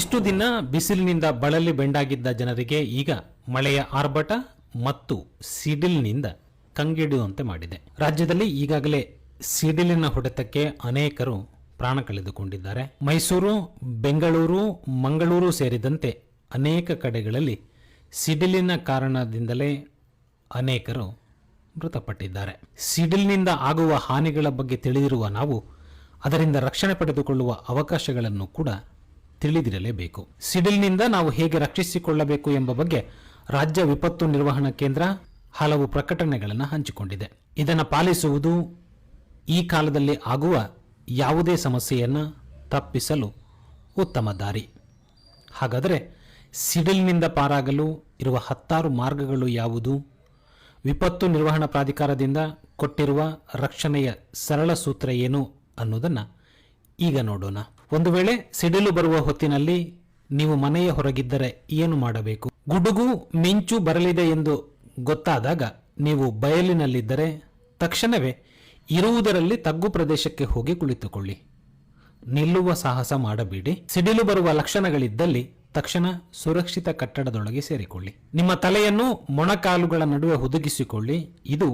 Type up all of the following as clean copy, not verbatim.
ಇಷ್ಟು ದಿನ ಬಿಸಿಲಿನಿಂದ ಬಳಲಿ ಬೆಂಡಾಗಿದ್ದ ಜನರಿಗೆ ಈಗ ಮಳೆಯ ಆರ್ಭಟ ಮತ್ತು ಸಿಡಿಲಿನಿಂದ ಕಂಗೆಡುವಂತೆ ಮಾಡಿದೆ. ರಾಜ್ಯದಲ್ಲಿ ಈಗಾಗಲೇ ಸಿಡಿಲಿನ ಹೊಡೆತಕ್ಕೆ ಅನೇಕರು ಪ್ರಾಣ ಕಳೆದುಕೊಂಡಿದ್ದಾರೆ. ಮೈಸೂರು, ಬೆಂಗಳೂರು, ಮಂಗಳೂರು ಸೇರಿದಂತೆ ಅನೇಕ ಕಡೆಗಳಲ್ಲಿ ಸಿಡಿಲಿನ ಕಾರಣದಿಂದಲೇ ಅನೇಕರು ಮೃತಪಟ್ಟಿದ್ದಾರೆ. ಸಿಡಿಲಿನಿಂದ ಆಗುವ ಹಾನಿಗಳ ಬಗ್ಗೆ ತಿಳಿದಿರುವ ನಾವು ಅದರಿಂದ ರಕ್ಷಣೆ ಪಡೆದುಕೊಳ್ಳುವ ಅವಕಾಶಗಳನ್ನು ಕೂಡ ತಿಳಿದಿರಲೇಬೇಕು. ಸಿಡಿಲಿನಿಂದ ನಾವು ಹೇಗೆ ರಕ್ಷಿಸಿಕೊಳ್ಳಬೇಕು ಎಂಬ ಬಗ್ಗೆ ರಾಜ್ಯ ವಿಪತ್ತು ನಿರ್ವಹಣಾ ಕೇಂದ್ರ ಹಲವು ಪ್ರಕಟಣೆಗಳನ್ನು ಹಂಚಿಕೊಂಡಿದೆ. ಇದನ್ನು ಪಾಲಿಸುವುದು ಈ ಕಾಲದಲ್ಲಿ ಆಗುವ ಯಾವುದೇ ಸಮಸ್ಯೆಯನ್ನು ತಪ್ಪಿಸಲು ಉತ್ತಮ ದಾರಿ. ಹಾಗಾದರೆ ಸಿಡಿಲಿನಿಂದ ಪಾರಾಗಲು ಇರುವ 10 ಮಾರ್ಗಗಳು ಯಾವುದು? ವಿಪತ್ತು ನಿರ್ವಹಣಾ ಪ್ರಾಧಿಕಾರದಿಂದ ಕೊಟ್ಟಿರುವ ರಕ್ಷಣೆಯ ಸರಳ ಸೂತ್ರ ಏನು ಅನ್ನೋದನ್ನು ಈಗ ನೋಡೋಣ. ಒಂದು ವೇಳೆ ಸಿಡಿಲು ಬರುವ ಹೊತ್ತಿನಲ್ಲಿ ನೀವು ಮನೆಯ ಹೊರಗಿದ್ದರೆ ಏನು ಮಾಡಬೇಕು? ಗುಡುಗು ಮಿಂಚು ಬರಲಿದೆ ಎಂದು ಗೊತ್ತಾದಾಗ ನೀವು ಬಯಲಿನಲ್ಲಿದ್ದರೆ ತಕ್ಷಣವೇ ಇರುವುದರಲ್ಲಿ ತಗ್ಗು ಪ್ರದೇಶಕ್ಕೆ ಹೋಗಿ ಕುಳಿತುಕೊಳ್ಳಿ. ನಿಲ್ಲುವ ಸಾಹಸ ಮಾಡಬೇಡಿ. ಸಿಡಿಲು ಬರುವ ಲಕ್ಷಣಗಳಿದ್ದಲ್ಲಿ ತಕ್ಷಣ ಸುರಕ್ಷಿತ ಕಟ್ಟಡದೊಳಗೆ ಸೇರಿಕೊಳ್ಳಿ. ನಿಮ್ಮ ತಲೆಯನ್ನು ಮೊಣಕಾಲುಗಳ ನಡುವೆ ಹುದುಗಿಸಿಕೊಳ್ಳಿ. ಇದು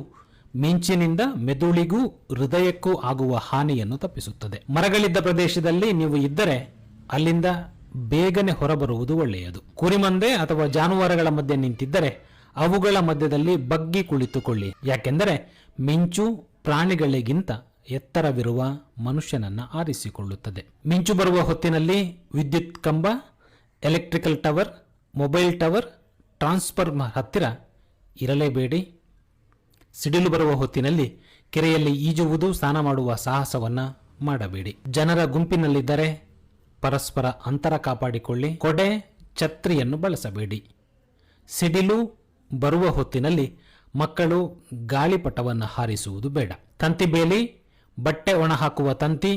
ಮಿಂಚಿನಿಂದ ಮೆದುಳಿಗೂ ಹೃದಯಕ್ಕೂ ಆಗುವ ಹಾನಿಯನ್ನು ತಪ್ಪಿಸುತ್ತದೆ. ಮರಗಳಿದ್ದ ಪ್ರದೇಶದಲ್ಲಿ ನೀವು ಇದ್ದರೆ ಅಲ್ಲಿಂದ ಬೇಗನೆ ಹೊರಬರುವುದು ಒಳ್ಳೆಯದು. ಕುರಿಮಂದೆ ಅಥವಾ ಜಾನುವಾರುಗಳ ಮಧ್ಯೆ ನಿಂತಿದ್ದರೆ ಅವುಗಳ ಮಧ್ಯದಲ್ಲಿ ಬಗ್ಗಿ ಕುಳಿತುಕೊಳ್ಳಿ. ಯಾಕೆಂದರೆ ಮಿಂಚು ಪ್ರಾಣಿಗಳಿಗಿಂತ ಎತ್ತರವಿರುವ ಮನುಷ್ಯನನ್ನು ಆರಿಸಿಕೊಳ್ಳುತ್ತದೆ. ಮಿಂಚು ಬರುವ ಹೊತ್ತಿನಲ್ಲಿ ವಿದ್ಯುತ್ ಕಂಬ, electrical tower, mobile tower, transformer ಹತ್ತಿರ ಇರಲೇಬೇಡಿ. ಸಿಡಿಲು ಬರುವ ಹೊತ್ತಿನಲ್ಲಿ ಕೆರೆಯಲ್ಲಿ ಈಜುವುದು, ಸ್ನಾನ ಮಾಡುವ ಸಾಹಸವನ್ನು ಮಾಡಬೇಡಿ. ಜನರ ಗುಂಪಿನಲ್ಲಿದ್ದರೆ ಪರಸ್ಪರ ಅಂತರ ಕಾಪಾಡಿಕೊಳ್ಳಿ. ಕೊಡೆ, ಛತ್ರಿಯನ್ನು ಬಳಸಬೇಡಿ. ಸಿಡಿಲು ಬರುವ ಹೊತ್ತಿನಲ್ಲಿ ಮಕ್ಕಳು ಗಾಳಿಪಟವನ್ನು ಹಾರಿಸುವುದು ಬೇಡ. ತಂತಿ ಬೇಲಿ, ಬಟ್ಟೆ ಒಣ ಹಾಕುವ ತಂತಿ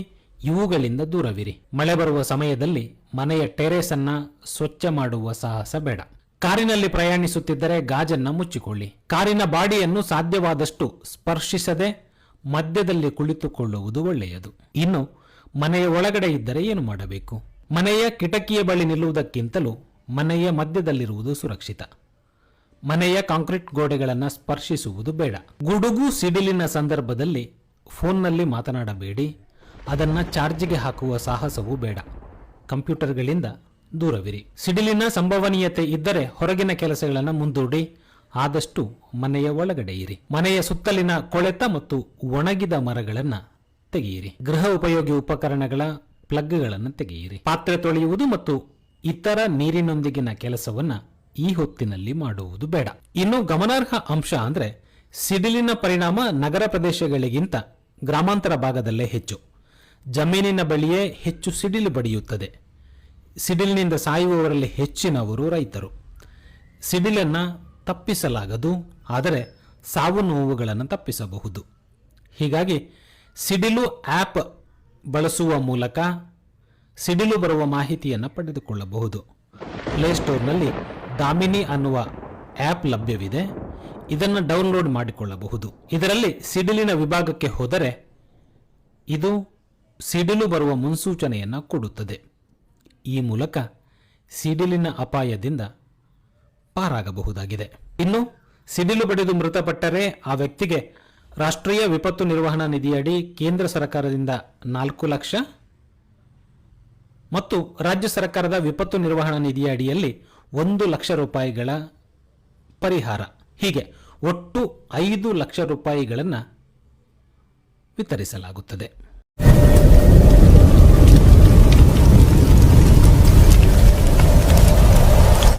ಇವುಗಳಿಂದ ದೂರವಿರಿ. ಮಳೆ ಬರುವ ಸಮಯದಲ್ಲಿ ಮನೆಯ ಟೆರೇಸ್ ಅನ್ನು ಸ್ವಚ್ಛ ಮಾಡುವ ಸಾಹಸ ಬೇಡ. ಕಾರಿನಲ್ಲಿ ಪ್ರಯಾಣಿಸುತ್ತಿದ್ದರೆ ಗಾಜನ್ನು ಮುಚ್ಚಿಕೊಳ್ಳಿ. ಕಾರಿನ ಬಾಡಿಯನ್ನು ಸಾಧ್ಯವಾದಷ್ಟು ಸ್ಪರ್ಶಿಸದೆ ಮಧ್ಯದಲ್ಲಿ ಕುಳಿತುಕೊಳ್ಳುವುದು ಒಳ್ಳೆಯದು. ಇನ್ನು ಮನೆಯ ಒಳಗಡೆ ಇದ್ದರೆ ಏನು ಮಾಡಬೇಕು? ಮನೆಯ ಕಿಟಕಿಯ ಬಳಿ ನಿಲ್ಲುವುದಕ್ಕಿಂತಲೂ ಮನೆಯ ಮಧ್ಯದಲ್ಲಿರುವುದು ಸುರಕ್ಷಿತ. ಮನೆಯ ಕಾಂಕ್ರೀಟ್ ಗೋಡೆಗಳನ್ನು ಸ್ಪರ್ಶಿಸುವುದು ಬೇಡ. ಗುಡುಗು ಸಿಡಿಲಿನ ಸಂದರ್ಭದಲ್ಲಿ ಫೋನ್ನಲ್ಲಿ ಮಾತನಾಡಬೇಡಿ. ಅದನ್ನು ಚಾರ್ಜಿಗೆ ಹಾಕುವ ಸಾಹಸವೂ ಬೇಡ. ಕಂಪ್ಯೂಟರ್ಗಳಿಂದ ದೂರವಿರಿ. ಸಿಡಿಲಿನ ಸಂಭವನೀಯತೆ ಇದ್ದರೆ ಹೊರಗಿನ ಕೆಲಸಗಳನ್ನು ಮುಂದೂಡಿ ಆದಷ್ಟು ಮನೆಯ ಒಳಗಡೆ ಇರಿ. ಮನೆಯ ಸುತ್ತಲಿನ ಕೊಳೆತ ಮತ್ತು ಒಣಗಿದ ಮರಗಳನ್ನು ತೆಗೆಯಿರಿ. ಗೃಹ ಉಪಯೋಗಿ ಉಪಕರಣಗಳ ಪ್ಲಗ್ಗಳನ್ನು ತೆಗೆಯಿರಿ. ಪಾತ್ರೆ ತೊಳೆಯುವುದು ಮತ್ತು ಇತರ ನೀರಿನೊಂದಿಗಿನ ಕೆಲಸವನ್ನು ಈ ಹೊತ್ತಿನಲ್ಲಿ ಮಾಡುವುದು ಬೇಡ. ಇನ್ನು ಗಮನಾರ್ಹ ಅಂಶ ಅಂದರೆ ಸಿಡಿಲಿನ ಪರಿಣಾಮ ನಗರ ಪ್ರದೇಶಗಳಿಗಿಂತ ಗ್ರಾಮಾಂತರ ಭಾಗದಲ್ಲೇ ಹೆಚ್ಚು. ಜಮೀನಿನ ಬಳಿಯೇ ಹೆಚ್ಚು ಸಿಡಿಲು ಬಡಿಯುತ್ತದೆ. ಸಿಡಿಲಿನಿಂದ ಸಾಯುವವರಲ್ಲಿ ಹೆಚ್ಚಿನವರು ರೈತರು. ಸಿಡಿಲನ್ನು ತಪ್ಪಿಸಲಾಗದು, ಆದರೆ ಸಾವು ನೋವುಗಳನ್ನು ತಪ್ಪಿಸಬಹುದು. ಹೀಗಾಗಿ ಸಿಡಿಲು ಆ್ಯಪ್ ಬಳಸುವ ಮೂಲಕ ಸಿಡಿಲು ಬರುವ ಮಾಹಿತಿಯನ್ನು ಪಡೆದುಕೊಳ್ಳಬಹುದು. ಪ್ಲೇಸ್ಟೋರ್ನಲ್ಲಿ ದಾಮಿನಿ ಅನ್ನುವ ಆ್ಯಪ್ ಲಭ್ಯವಿದೆ. ಇದನ್ನು ಡೌನ್ಲೋಡ್ ಮಾಡಿಕೊಳ್ಳಬಹುದು. ಇದರಲ್ಲಿ ಸಿಡಿಲಿನ ವಿಭಾಗಕ್ಕೆ ಹೋದರೆ ಇದು ಸಿಡಿಲು ಬರುವ ಮುನ್ಸೂಚನೆಯನ್ನು ಕೊಡುತ್ತದೆ. ಈ ಮೂಲಕ ಸಿಡಿಲಿನ ಅಪಾಯದಿಂದ ಪಾರಾಗಬಹುದಾಗಿದೆ. ಇನ್ನು ಸಿಡಿಲು ಬಡಿದು ಮೃತಪಟ್ಟರೆ ಆ ವ್ಯಕ್ತಿಗೆ ರಾಷ್ಟ್ರೀಯ ವಿಪತ್ತು ನಿರ್ವಹಣಾ ನಿಧಿಯಡಿ ಕೇಂದ್ರ ಸರ್ಕಾರದಿಂದ 4 ಲಕ್ಷ ಮತ್ತು ರಾಜ್ಯ ಸರ್ಕಾರದ ವಿಪತ್ತು ನಿರ್ವಹಣಾ ನಿಧಿಯ ಅಡಿಯಲ್ಲಿ 1 ಲಕ್ಷ ರೂಪಾಯಿಗಳ ಪರಿಹಾರ, ಹೀಗೆ ಒಟ್ಟು 5 ಲಕ್ಷ ರೂಪಾಯಿಗಳನ್ನು ವಿತರಿಸಲಾಗುತ್ತದೆ.